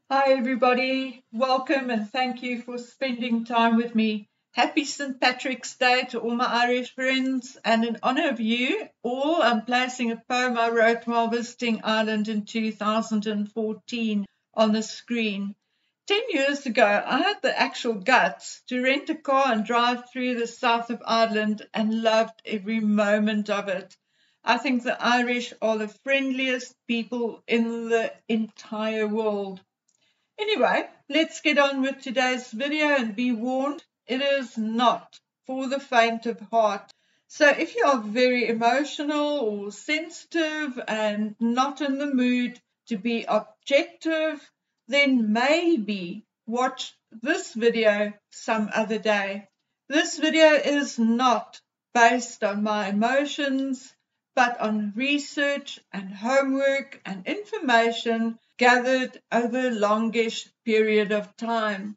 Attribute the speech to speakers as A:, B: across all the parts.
A: Hi, everybody. Welcome and thank you for spending time with me. Happy St. Patrick's Day to all my Irish friends. And in honor of you all, I'm placing a poem I wrote while visiting Ireland in 2014 on the screen. 10 years ago, I had the actual guts to rent a car and drive through the south of Ireland and loved every moment of it. I think the Irish are the friendliest people in the entire world. Anyway, let's get on with today's video and be warned, it is not for the faint of heart. So if you are very emotional or sensitive and not in the mood to be objective, then maybe watch this video some other day. This video is not based on my emotions, but on research and homework and information gathered over a longish period of time.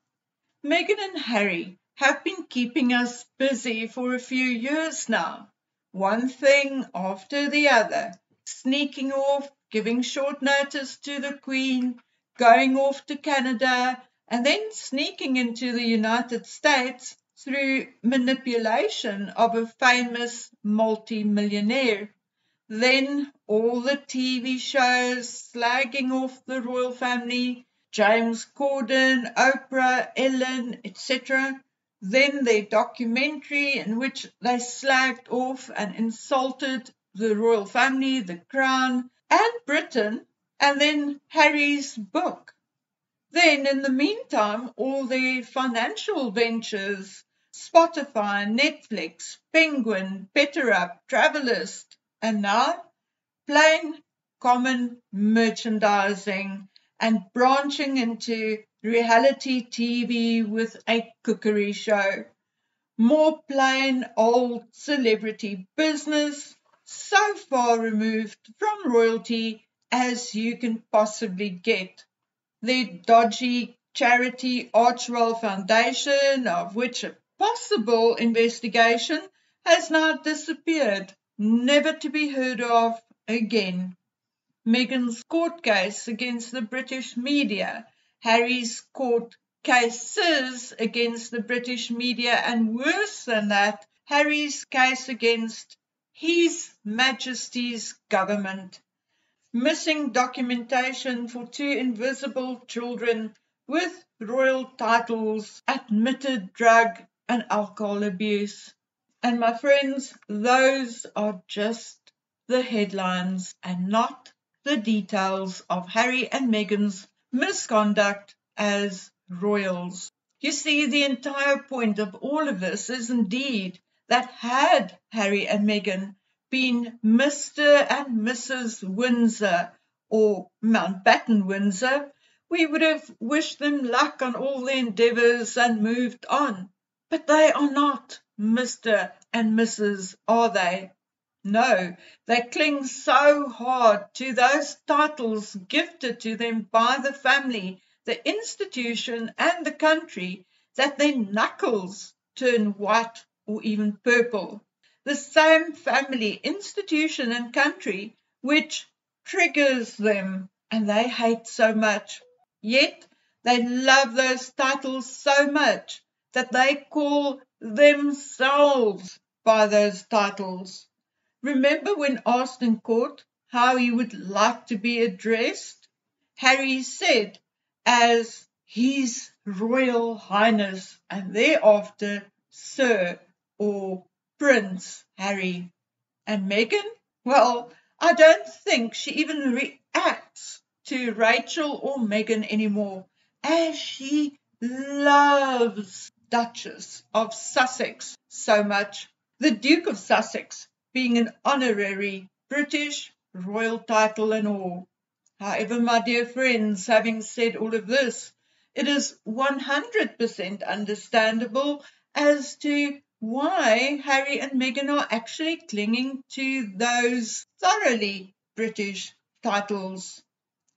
A: Meghan and Harry have been keeping us busy for a few years now. One thing after the other, sneaking off, giving short notice to the Queen, going off to Canada, and then sneaking into the United States through manipulation of a famous multi-millionaire. Then all the TV shows slagging off the royal family, James Corden, Oprah, Ellen, etc. Then their documentary in which they slagged off and insulted the royal family, the crown, and Britain, and then Harry's book. Then, in the meantime, all their financial ventures, Spotify, Netflix, Penguin, BetterUp, Travelist, and now plain common merchandising and branching into reality TV with a cookery show. More plain old celebrity business, so far removed from royalty as you can possibly get. The dodgy charity Archewell Foundation, of which a possible investigation has now disappeared, never to be heard of again. Meghan's court case against the British media, Harry's court cases against the British media, and worse than that, Harry's case against His Majesty's government. Missing documentation for two invisible children with royal titles, admitted drug and alcohol abuse. And my friends, those are just the headlines and not the details of Harry and Meghan's misconduct as royals. You see, the entire point of all of this is indeed that had Harry and Meghan been Mr. and Mrs. Windsor or Mountbatten Windsor, we would have wished them luck on all their endeavours and moved on. But they are not Mr. and Mrs., are they? No, they cling so hard to those titles gifted to them by the family, the institution, and the country that their knuckles turn white or even purple. The same family, institution, and country which triggers them and they hate so much. Yet they love those titles so much that they call themselves by those titles. Remember when asked in court how he would like to be addressed? Harry said, as His Royal Highness, and thereafter Sir or Prince Harry. And Meghan? Well, I don't think she even reacts to Rachel or Meghan anymore, as she loves Duchess of Sussex so much. The Duke of Sussex being an honorary British royal title and all. However, my dear friends, having said all of this, it is 100% understandable as to why Harry and Meghan are actually clinging to those thoroughly British titles.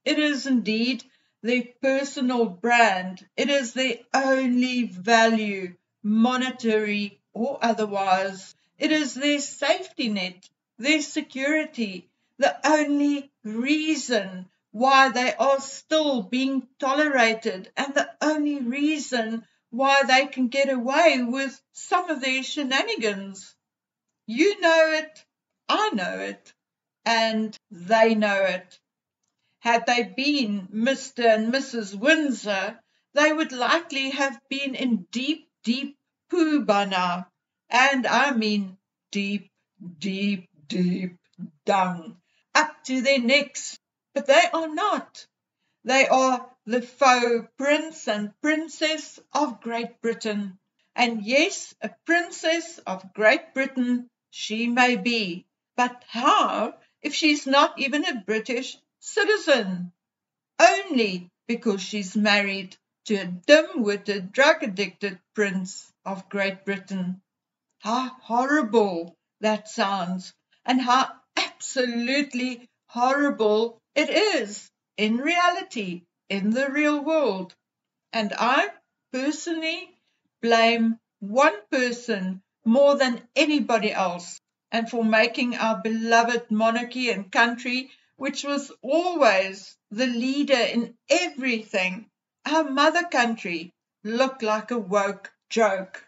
A: It is indeed their personal brand. It is their only value, monetary or otherwise. It is their safety net, their security, the only reason why they are still being tolerated and the only reason why they can get away with some of their shenanigans. You know it, I know it, and they know it. Had they been Mr. and Mrs. Windsor, they would likely have been in deep, deep poo by now. And I mean deep, deep, deep dung, up to their necks. But they are not. They are the faux prince and princess of Great Britain. And yes, a princess of Great Britain she may be. But how if she's not even a British citizen? Only because she's married to a dim-witted, drug-addicted prince of Great Britain. How horrible that sounds, and how absolutely horrible it is in reality, in the real world. And I personally blame one person more than anybody else, and for making our beloved monarchy and country, which was always the leader in everything, our mother country, look like a woke joke.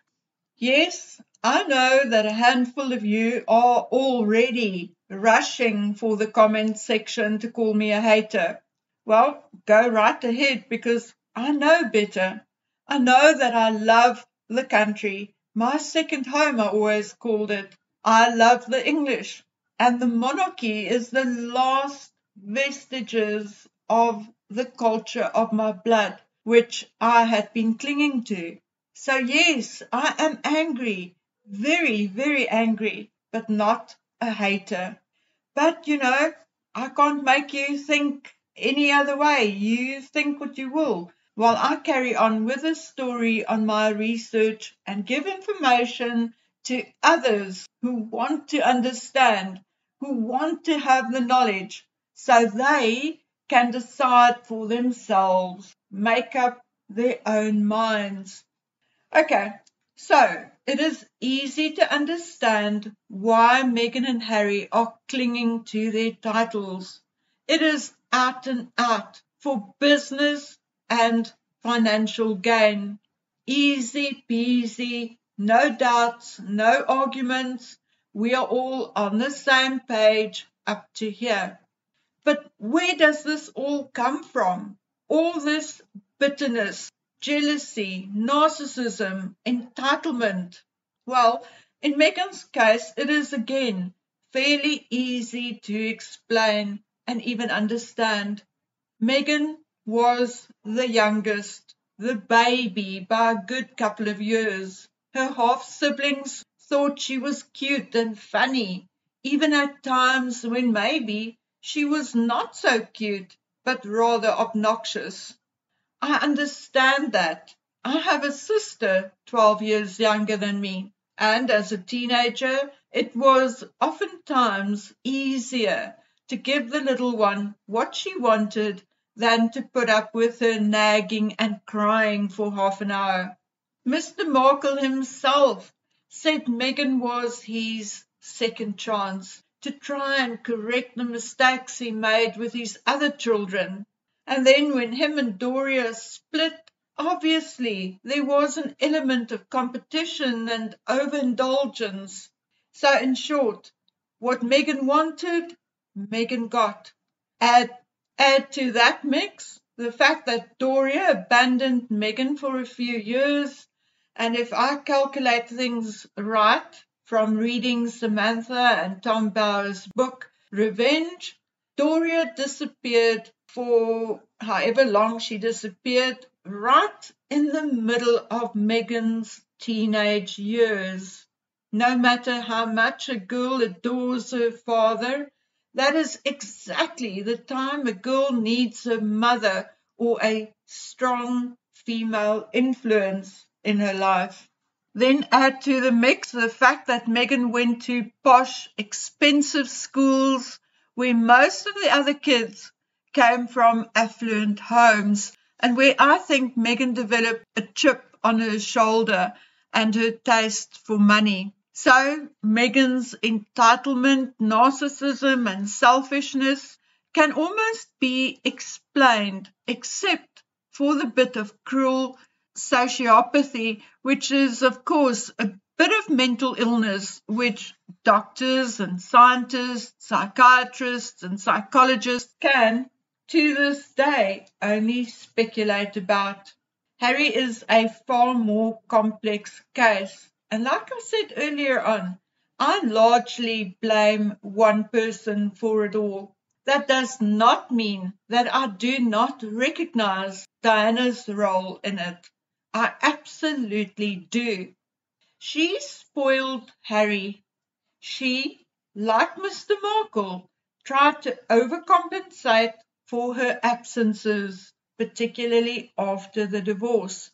A: Yes, I know that a handful of you are already rushing for the comment section to call me a hater. Well, go right ahead because I know better. I know that I love the country. My second home, I always called it. I love the English. And the monarchy is the last vestiges of the culture of my blood, which I had been clinging to. So yes, I am angry, very, very angry, but not a hater. But I can't make you think any other way. You think what you will, while I carry on with the story on my research and give information to others who want to understand, who want to have the knowledge, so they can decide for themselves, make up their own minds. Okay, so it is easy to understand why Meghan and Harry are clinging to their titles. It is out and out for business and financial gain. Easy peasy, no doubts, no arguments. We are all on the same page up to here. But where does this all come from? All this bitterness, jealousy, narcissism, entitlement. Well, in Meghan's case, it is again fairly easy to explain and even understand. Meghan was the youngest, the baby by a good couple of years. Her half-siblings thought she was cute and funny, even at times when maybe she was not so cute, but rather obnoxious. I understand that. I have a sister 12 years younger than me, and as a teenager, it was oftentimes easier to give the little one what she wanted than to put up with her nagging and crying for half an hour. Mr. Markle himself said Meghan was his second chance to try and correct the mistakes he made with his other children. And then when him and Doria split, obviously there was an element of competition and overindulgence. So in short, what Meghan wanted, Meghan got. Add to that mix the fact that Doria abandoned Meghan for a few years, and if I calculate things right, from reading Samantha and Tom Bower's book, Revenge, Doria disappeared for however long she disappeared, right in the middle of Meghan's teenage years. No matter how much a girl adores her father, that is exactly the time a girl needs a mother or a strong female influence in her life. Then add to the mix the fact that Meghan went to posh, expensive schools where most of the other kids came from affluent homes, and where I think Meghan developed a chip on her shoulder and her taste for money. So Meghan's entitlement, narcissism, and selfishness can almost be explained, except for the bit of cruel sociopathy, which is, of course, a bit of mental illness, which doctors and scientists, psychiatrists and psychologists can, to this day, only speculate about. Harry is a far more complex case, and like I said earlier on, I largely blame one person for it all. That does not mean that I do not recognize Diana's role in it. I absolutely do. She spoiled Harry. She, like Mr. Markle, tried to overcompensate for her absences, particularly after the divorce.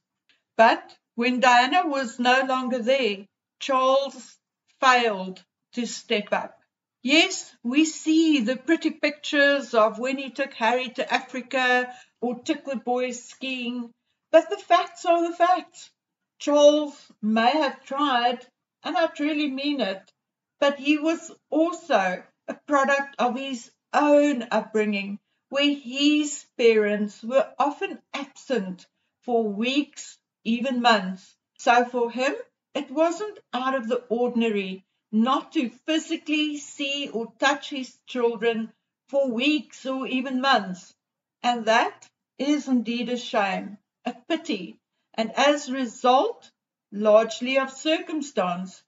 A: But when Diana was no longer there, Charles failed to step up. Yes, we see the pretty pictures of when he took Harry to Africa or took the boys skiing, but the facts are the facts. Charles may have tried, and I truly mean it, but he was also a product of his own upbringing, where his parents were often absent for weeks, even months. So for him, it wasn't out of the ordinary not to physically see or touch his children for weeks or even months. And that is indeed a shame, a pity, and as a result, largely of circumstance,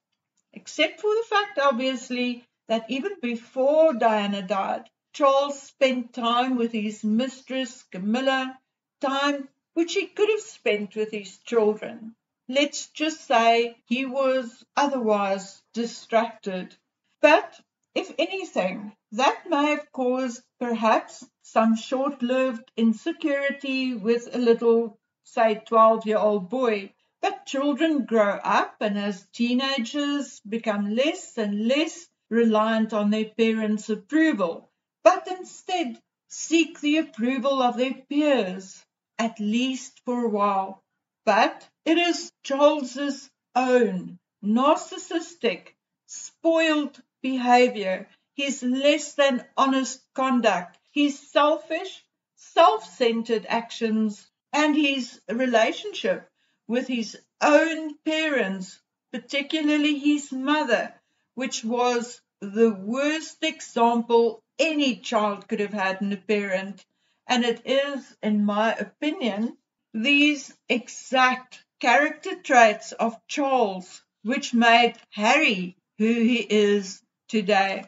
A: except for the fact, obviously, that even before Diana died, Charles spent time with his mistress, Camilla, time which he could have spent with his children. Let's just say he was otherwise distracted. But if anything, that may have caused perhaps some short-lived insecurity with a little, say, 12-year-old boy. But children grow up and as teenagers become less and less reliant on their parents' approval, but instead seek the approval of their peers, at least for a while. But it is Charles's own narcissistic, spoiled behavior, his less than honest conduct, his selfish, self-centered actions, and his relationship with his own parents, particularly his mother, which was the worst example any child could have had in a parent. And it is, in my opinion, these exact character traits of Charles which made Harry who he is today.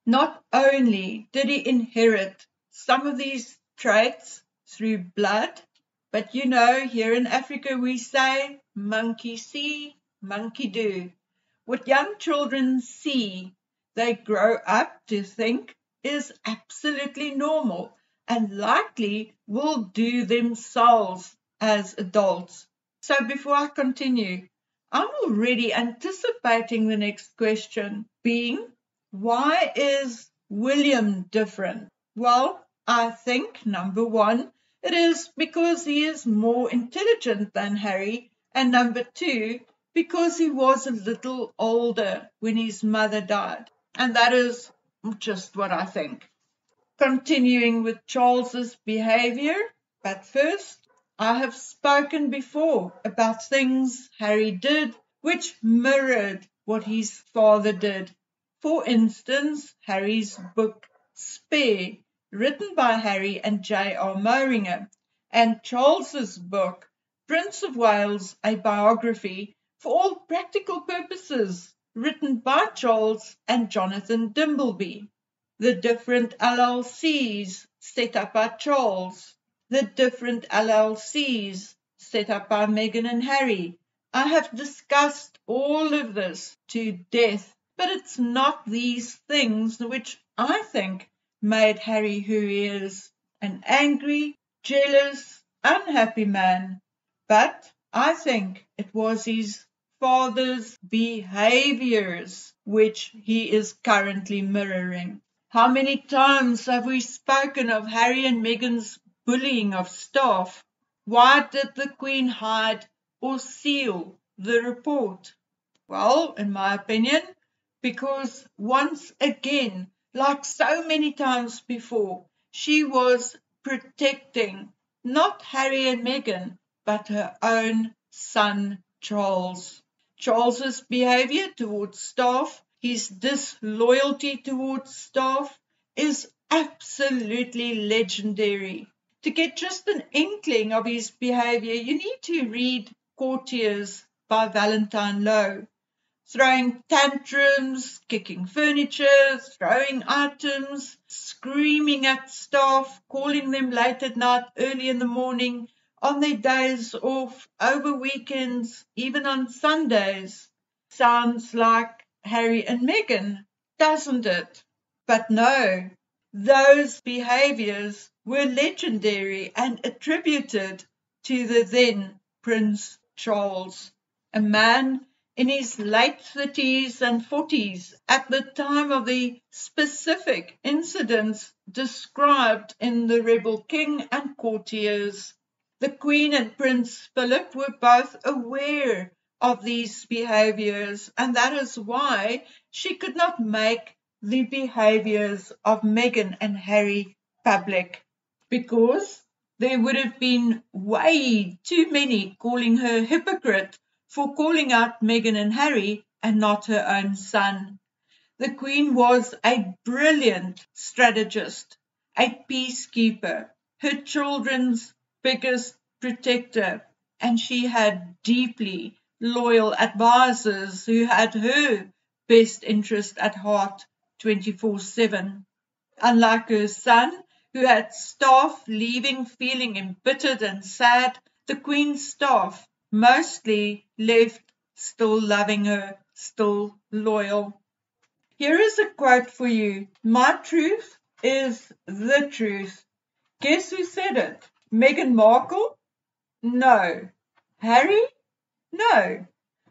A: Not only did he inherit some of these traits through blood, but here in Africa we say, monkey see, monkey do. What young children see, they grow up to think is absolutely normal and likely will do themselves as adults. So before I continue, I'm already anticipating the next question, being, why is William different? Well, I think, number one, it is because he is more intelligent than Harry, and number two, because he was a little older when his mother died. And that is just what I think. Continuing with Charles's behavior, but first, I have spoken before about things Harry did which mirrored what his father did. For instance, Harry's book Spare, written by Harry and J.R. Moehringer, and Charles's book Prince of Wales, a biography, for all practical purposes, written by Charles and Jonathan Dimbleby. The different LLCs set up by Charles, the different LLCs set up by Meghan and Harry. I have discussed all of this to death, but it's not these things which I think made Harry who he is, an angry, jealous, unhappy man. But I think it was his father's behaviors which he is currently mirroring. How many times have we spoken of Harry and Meghan's bullying of staff? Why did the Queen hide or seal the report? Well, in my opinion, because once again, like so many times before, She was protecting not Harry and Meghan, but her own son, Charles. Charles's behavior towards staff, his disloyalty towards staff, is absolutely legendary. To get just an inkling of his behavior, you need to read Courtiers by Valentine Lowe. Throwing tantrums, kicking furniture, throwing items, screaming at staff, calling them late at night, early in the morning, on their days off, over weekends, even on Sundays. Sounds like Harry and Meghan, doesn't it? But no, those behaviors were legendary and attributed to the then Prince Charles, a man in his late 30s and 40s at the time of the specific incidents described in The Rebel King and Courtiers. The Queen and Prince Philip were both aware of these behaviors, and that is why she could not make the behaviors of Meghan and Harry public, because there would have been way too many calling her hypocrite for calling out Meghan and Harry and not her own son. The Queen was a brilliant strategist, a peacekeeper, her children's biggest protector, and she had deeply loyal advisors who had her best interest at heart 24/7. Unlike her son, who had staff leaving feeling embittered and sad, the Queen's staff mostly left still loving her, still loyal. Here is a quote for you. My truth is the truth. Guess who said it? Meghan Markle? No. Harry? No.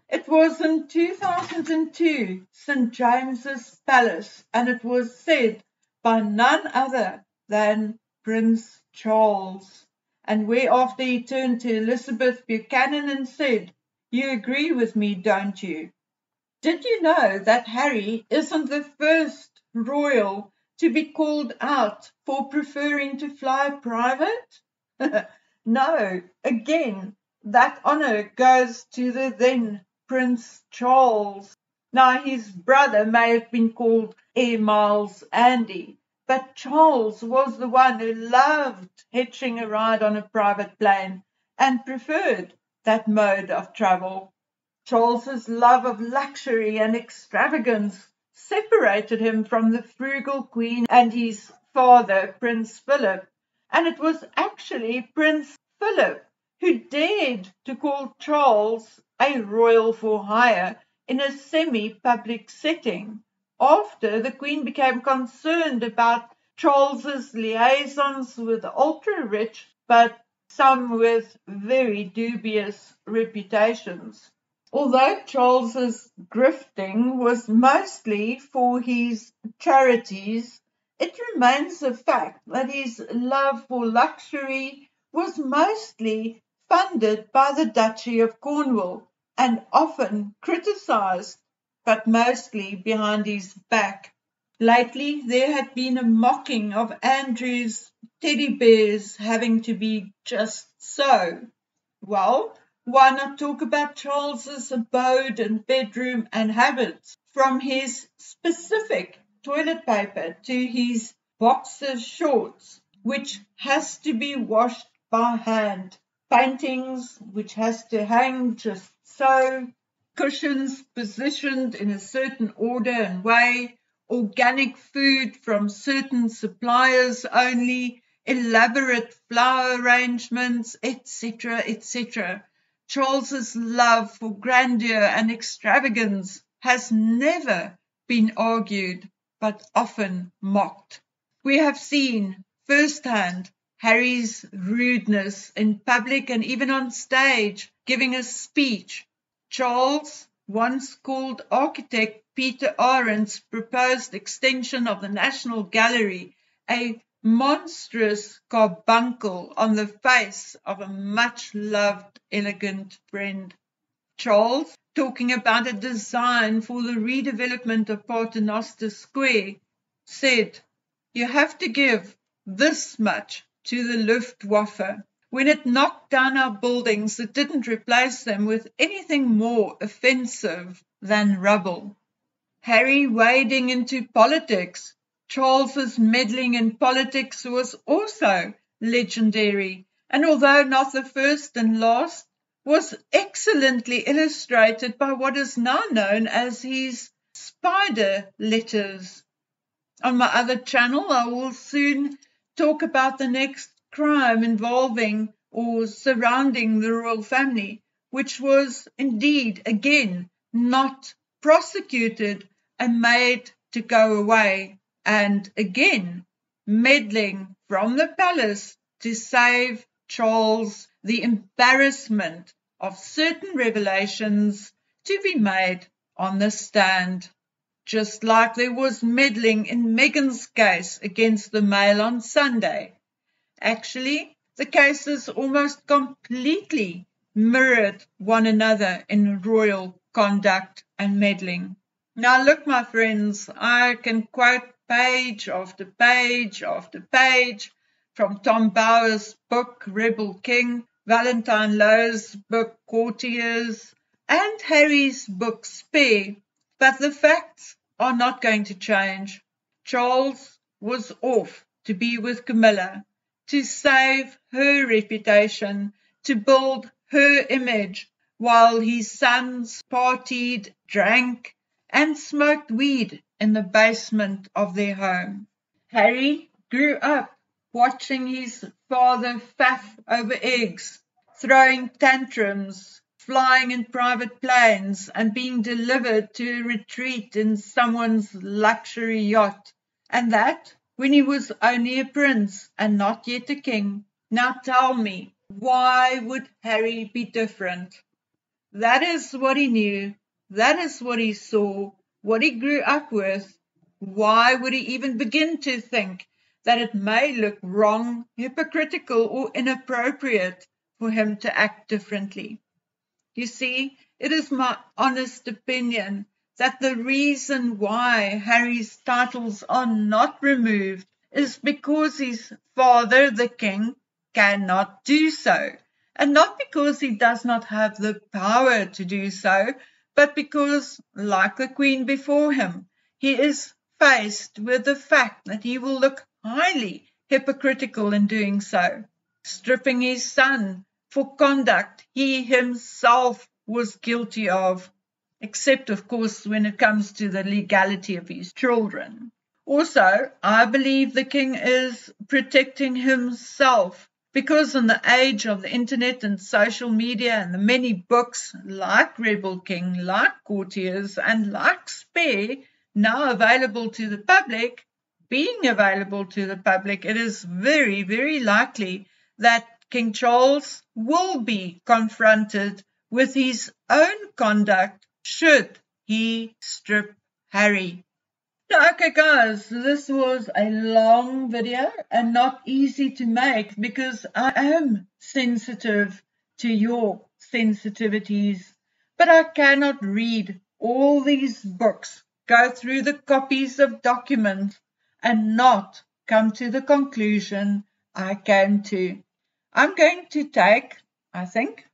A: It was in 2002, St. James's Palace, and it was said by none other than Prince Charles. And whereafter he turned to Elizabeth Buchanan and said, "You agree with me, don't you?" Did you know that Harry isn't the first royal to be called out for preferring to fly private? No, again, that honour goes to the then Prince Charles. Now, his brother may have been called Air Miles Andy, but Charles was the one who loved hitching a ride on a private plane and preferred that mode of travel. Charles's love of luxury and extravagance separated him from the frugal Queen and his father, Prince Philip, and it was actually Prince Philip who dared to call Charles a royal for hire in a semi-public setting, after the Queen became concerned about Charles's liaisons with the ultra-rich, but some with very dubious reputations. Although Charles's grifting was mostly for his charities, it remains a fact that his love for luxury was mostly funded by the Duchy of Cornwall and often criticised, but mostly behind his back. Lately, there had been a mocking of Andrew's teddy bears having to be just so. Well, why not talk about Charles's abode and bedroom and habits, from his specific toilet paper to his boxer shorts, which has to be washed by hand, paintings which has to hang just so, cushions positioned in a certain order and way, organic food from certain suppliers only, elaborate flower arrangements, etc., etc. Charles's love for grandeur and extravagance has never been argued, but often mocked. We have seen firsthand Harry's rudeness in public and even on stage, giving a speech. Charles once called architect Peter Arendt's proposed extension of the National Gallery a monstrous carbuncle on the face of a much-loved, elegant friend. Charles, talking about a design for the redevelopment of Paternoster Square, said, "You have to give this much to the Luftwaffe. When it knocked down our buildings, it didn't replace them with anything more offensive than rubble. Harry wading into politics. Charles's meddling in politics was also legendary, and although not the first and last, was excellently illustrated by what is now known as his spider letters. On my other channel, I will soon talk about the next crime involving or surrounding the royal family, which was indeed, again, not prosecuted and made to go away, and again, meddling from the palace to save Charles the embarrassment of certain revelations to be made on the stand. Just like there was meddling in Meghan's case against the Mail on Sunday. Actually, the cases almost completely mirrored one another in royal conduct and meddling. Now look, my friends, I can quote page after page after page from Tom Bower's book, Rebel King, Valentine Lowe's book, Courtiers, and Harry's book, Spare, but the facts are not going to change. Charles was off to be with Camilla, to save her reputation, to build her image, while his sons partied, drank, and smoked weed in the basement of their home. Harry grew up watching his father faff over eggs, throwing tantrums, flying in private planes, and being delivered to a retreat in someone's luxury yacht. And that when he was only a prince and not yet a king. Now tell me, why would Harry be different? That is what he knew. That is what he saw, what he grew up with. Why would he even begin to think that it may look wrong, hypocritical, or inappropriate for him to act differently? You see, it is my honest opinion that the reason why Harry's titles are not removed is because his father, the king, cannot do so. And not because he does not have the power to do so, but because, like the queen before him, he is faced with the fact that he will look highly hypocritical in doing so, stripping his son for conduct he himself was guilty of, except, of course, when it comes to the legality of his children. Also, I believe the king is protecting himself because in the age of the internet and social media and the many books like Rebel King, like Courtiers, and like Spare, now available to the public, being available to the public, it is very, very likely that King Charles will be confronted with his own conduct should he strip Harry. Okay guys, this was a long video and not easy to make because I am sensitive to your sensitivities, but I cannot read all these books, go through the copies of documents and not come to the conclusion I came to. I'm going to take, I think,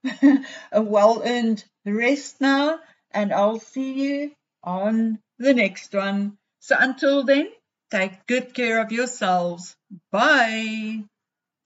A: a well-earned rest now, and I'll see you on the next one. So until then, take good care of yourselves. Bye.